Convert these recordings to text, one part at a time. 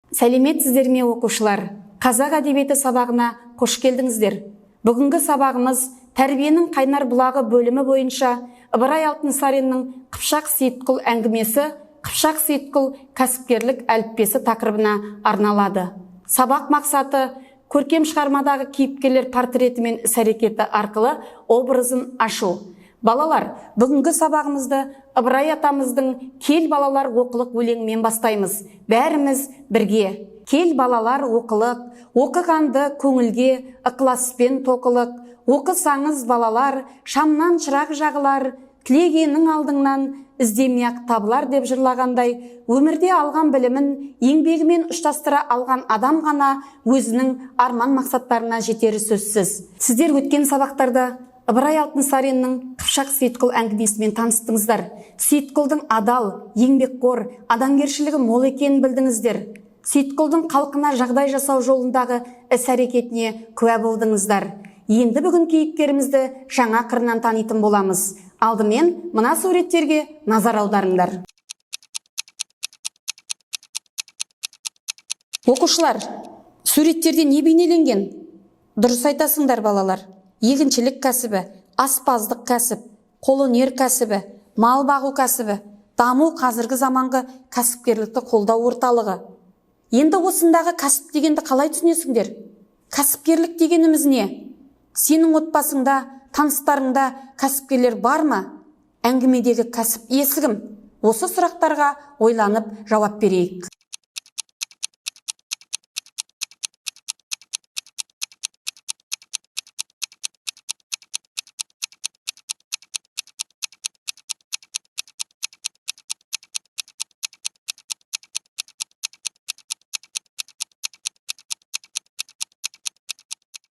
Сәлеметсіздер ме оқушылар? Қазақ әдебиеті сабағына қош келдіңіздер. Бүгінгі сабағымыз тәрбиенің қайнар бұлағы бөлімі бойынша Ыбырай Алтынсариннің Қыпшақ Сейітқұл әңгімесі, Қыпшақ Сейітқұл кәсіпкерлік әліппесі тақырыбына арналады. Сабақ мақсаты көркем шығармадағы кейіпкерлер портреті мен іс-әрекеті арқылы образын ашу. Балалар, бүгінгі сабағымызды Ыбырай атамыздың «Кел балалар оқылық» өлеңімен бастаймыз. Бәріміз бірге. Кел балалар оқылық, оқығанды көңілге, ықыласпен тоқылық. Оқысаңыз балалар, шамнан шырақ жағылар, тілегенің алдыңнан іздемей-ақ табылар деп жырлағандай, өмірде алған білімін еңбегімен ұштастыра алған адам ғана өзінің арман мақсаттарына жетері сөзсіз. Сіздер өткен сабақтарда Ыбырай Алтынсариннің Қыпшақ Сейітқұл әңгімесімен таныстыңыздар. Сейітқұлдың адал, еңбекқор, адамгершілігі мол екенін білдіңіздер. Сейітқұлдың халқына жағдай жасау жолындағы іс-әрекетіне куә болдыңыздар. Енді бүгін кейіпкерімізді жаңа қырынан танитын боламыз. Алдымен мына суреттерге назар аударыңдар. Оқушылар, суреттерде не бейнеленген? Дұрыс айтасыңдар балалар. Егіншілік кәсібі, аспаздық кәсіп, қолөнер кәсібі, мал бағу кәсібі, даму қазіргі заманғы кәсіпкерлікті қолдау орталығы. Енді осындағы кәсіп дегенді қалай түсінесіңдер? Кәсіпкерлік дегеніміз не? Сенің отбасыңда, таныстарыңда кәсіпкерлер бар ма? Әңгімедегі кәсіп иесі кім? Осы сұрақтарға ойланып жауап берейік.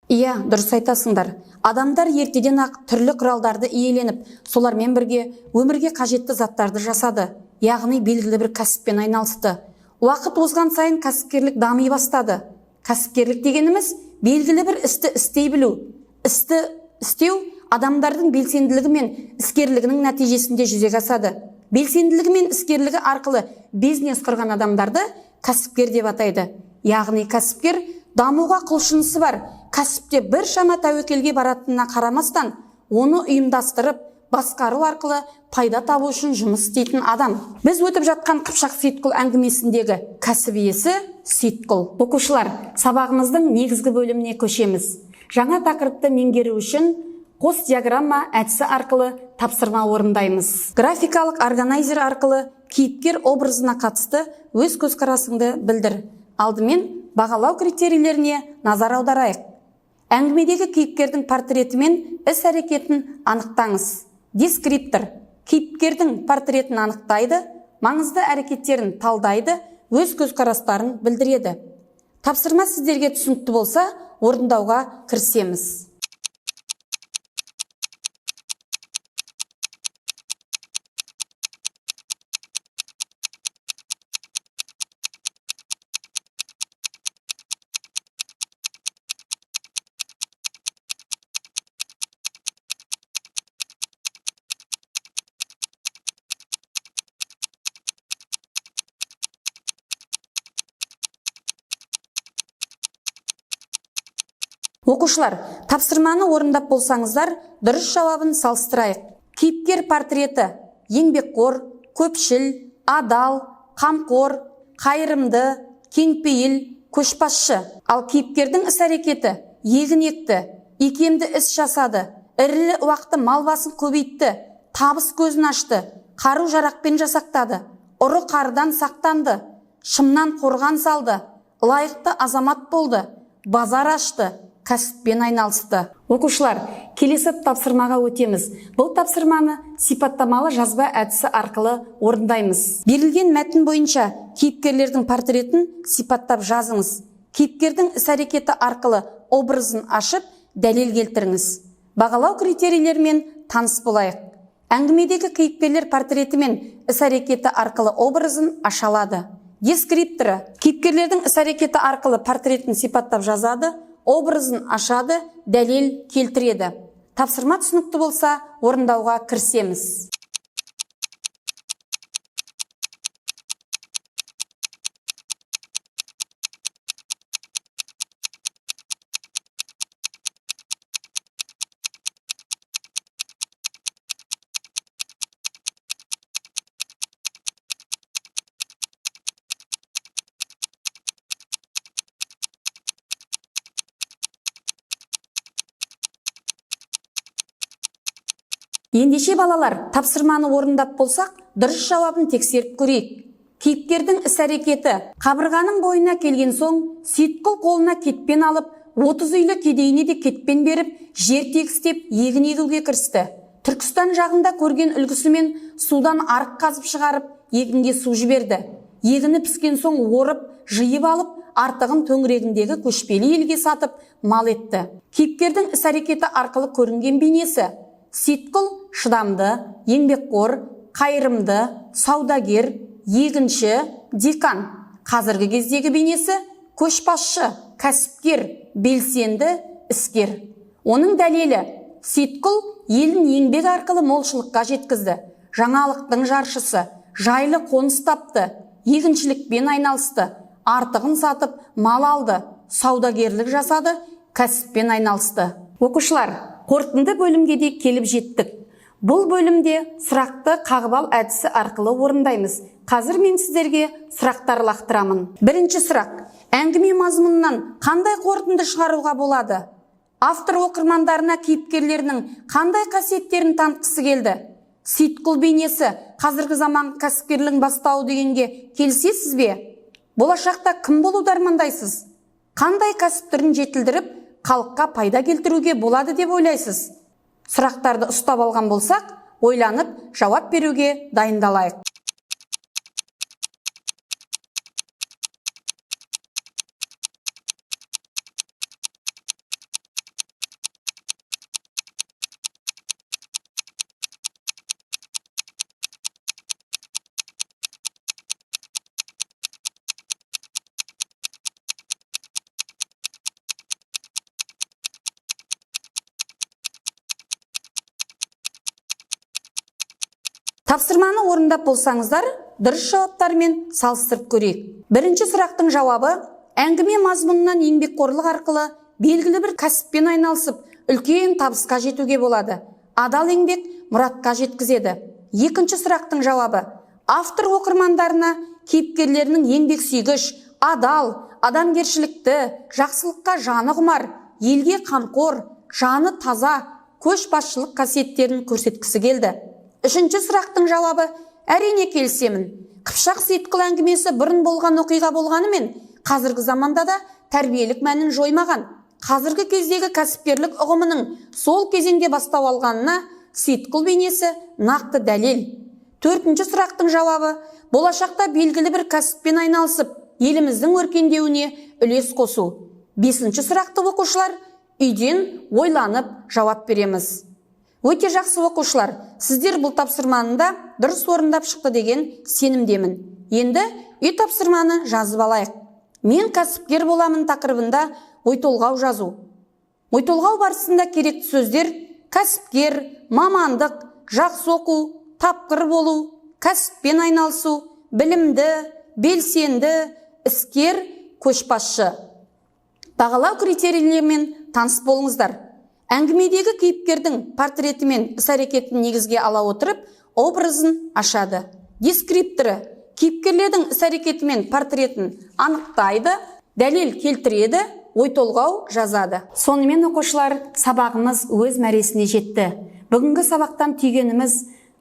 Иә, дұрыс айтасыңдар. Адамдар ертеден-ақ түрлі құралдарды иеленіп, солармен бірге өмірге қажетті заттарды жасады, яғни белгілі бір кәсіппен айналысты. Уақыт озған сайын кәсіпкерлік дами бастады. Кәсіпкерлік дегеніміз белгілі бір істі істей білу. Істі істеу адамдардың белсенділігі мен іскерлігінің нәтижесінде жүзеге асады. Белсенділігі мен іскерлігі арқылы бизнес құрған адамдарды кәсіпкер деп атайды. Яғни кәсіпкер дамуға құлшынысы бар, кәсіпте бір шама тәуекелге баратынына қарамастан, оны ұйымдастырып, басқару арқылы пайда табу үшін жұмыс істейтін адам. Біз өтіп жатқан Қыпшақ Сейітқұл әңгімесіндегі кәсіп иесі Сейітқұл. Оқушылар, сабағымыздың негізгі бөліміне көшеміз. Жаңа тақырыпты меңгеру үшін қос диаграмма әдісі арқылы тапсырма орындаймыз. Графикалық органайзер арқылы кейіпкер образына қатысты өз көзқарасыңды білдір. Алдымен бағалау критерийлеріне назар аударайық. Әңгімедегі кейіпкердің портреті мен іс-әрекетін анықтаңыз. Дескриптор кейіпкердің портретін анықтайды, маңызды әрекеттерін талдайды, өз көзқарастарын білдіреді. Тапсырма сіздерге түсінікті болса, орындауға кірісеміз. Оқушылар, тапсырманы орындап болсаңыздар, дұрыс жауабын салыстырайық. Кейіпкер портреті еңбекқор, көпшіл, адал, қамқор, қайырымды, кеңпейіл, көшбасшы. Ал кейіпкердің іс-әрекеті егін екті, икемді іс жасады, ірілі уақты мал басын көбейтті, табыс көзін ашты, қару-жарақпен жасақтады, ұры қардан сақтанды, шымнан қорған салды, лайықты азамат болды, базар ашты, кәсіппен айналысты. Оқушылар, келесі тапсырмаға өтеміз. Бұл тапсырманы сипаттамалы жазба әдісі арқылы орындаймыз. Берілген мәтін бойынша кейіпкерлердің портретін сипаттап жазыңыз. Кейіпкердің іс-әрекеті арқылы образын ашып, дәлел келтіріңіз. Бағалау критерийлерімен таныс болайық. Әңгімедегі кейіпкерлер портреті мен іс-әрекеті арқылы образын аша алады. Дескрипторы кейіпкерлердің іс-әрекеті арқылы портретін сипаттап жазады, образын ашады, дәлел келтіреді. Тапсырма түсінікті болса, орындауға кірісеміз. Ендеше балалар, тапсырманы орындап болсақ, дұрыс жауабын тексеріп көрейік. Кейіпкердің іс-әрекеті: қабырғаның бойына келген соң, Сейітқұл қолына кетпен алып, 30 үйлі кедейіне де кетпен беріп, жер тегістеп, егін егуге кірісті. Түркістан жағында көрген үлгісімен судан арық қазып шығарып, егінге су жіберді. Егіні піскен соң орып, жиып алып, артығын төңірегіндегі көшпелі елге сатып, мал етті. Кейіпкердің іс-әрекеті арқылы көрінген бейнесі: Сейітқұл шыдамды, еңбекқор, қайырымды, саудагер, егінші, декан. Қазіргі кездегі бейнесі: көшбасшы, кәсіпкер, белсенді, іскер. Оның дәлелі: Сейітқұл елін еңбек арқылы молшылыққа жеткізді. Жаңалықтың жаршысы, жайлы қоныс тапты, егіншілікпен айналысты, артығын сатып, мал алды, саудагерлік жасады, кәсіппен айналысты. Оқушылар, қорытынды бөлімге де келіп жеттік. Бұл бөлімде сұрақты қағыбал әдісі арқылы орындаймыз. Қазір мен сіздерге сұрақтар лақтырамын. Бірінші сұрақ: әңгіме мазмұнынан қандай қорытынды шығаруға болады? Автор оқырмандарына кейіпкерлерінің қандай қасиеттерін танытқысы келді? Сейітқұл бейнесі қазіргі заманғы кәсіпкерлігін бастауы дегенге келісесіз бе? Болашақта кім болуды армандайсыз? Қандай кәсіп түрін жетілдіріп, халыққа пайда келтіруге болады деп ойлайсыз? Сұрақтарды ұстап алған болсақ, ойланып, жауап беруге дайындалайық. Тапсырманы орындап болсаңыздар, дұрыс жауаптармен салыстырып көрейік. Бірінші сұрақтың жауабы: әңгіме мазмұнынан еңбекқорлық арқылы белгілі бір кәсіппен айналысып, үлкен табысқа жетуге болады. Адал еңбек мұратқа жеткізеді. Екінші сұрақтың жауабы: автор оқырмандарына кейіпкерлерінің еңбексүйгіш, адал, адамгершілікті, жақсылыққа жаны құмар, елге қамқор, жаны таза, көшбасшылық қасиеттерін көрсеткісі келді. Үшінші сұрақтың жауабы: әрине келісемін. Қыпшақ Сейітқұл әңгімесі бұрын болған оқиға болғанымен, қазіргі заманда да тәрбиелік мәнін жоймаған. Қазіргі кездегі кәсіпкерлік ұғымының сол кезеңде бастау алғанына Сейітқұл бейнесі нақты дәлел. Төртінші сұрақтың жауабы: болашақта белгілі бір кәсіппен айналысып, еліміздің өркендеуіне үлес қосу. Бесінші сұрақты оқушылар үйден ойланып жауап береміз. Өте жақсы оқушылар, сіздер бұл тапсырманы дұрыс орындап шықты деген сенімдемін. Енді үй тапсырманы жазып алайық. Мен кәсіпкер боламын тақырыбында ой-толғау жазу. Ой-толғау барысында керекті сөздер: кәсіпкер, мамандық, жақсы оқу, тапқыр болу, кәсіппен айналысу, білімді, белсенді, іскер, көшбасшы. Бағалау критерийлерімен таныс болыңыздар. Әңгімедегі кейіпкердің портреті мен іс-әрекетін негізге ала отырып, образын ашады. Дескрипторы кейіпкерлердің іс-әрекеті мен портретін анықтайды, дәлел келтіреді, ой-толғау жазады. Сонымен оқушылар, сабағымыз өз мәресіне жетті. Бүгінгі сабақтан түйгеніміз: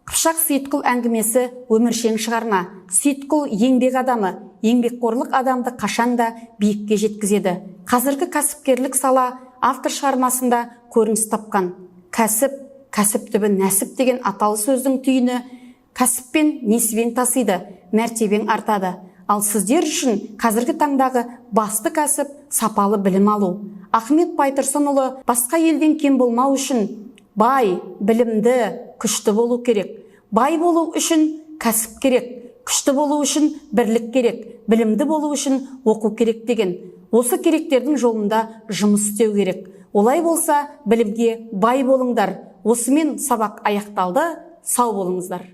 Қыпшақ Сейітқұл әңгімесі өміршең шығарма. Сейітқұл еңбек адамы, еңбекқорлық адамды қашанда биікке жеткізеді. Қазіргі кәсіпкерлік сала автор шығармасында көрініс тапқан. Кәсіп түбі нәсіп деген аталы сөздің түйіні: кәсіппен несібен тасиды, мәртебең артады. Ал сіздер үшін қазіргі таңдағы басты кәсіп сапалы білім алу. Ахмет Байтұрсынұлы басқа елден кем болмау үшін бай, білімді, күшті болу керек. Бай болу үшін кәсіп керек, күшті болу үшін бірлік керек, білімді болу үшін оқу керек деген. Осы керектердің жолында жұмыс істеу керек. Олай болса, білімге бай болыңдар. Осымен сабақ аяқталды. Сау болыңыздар.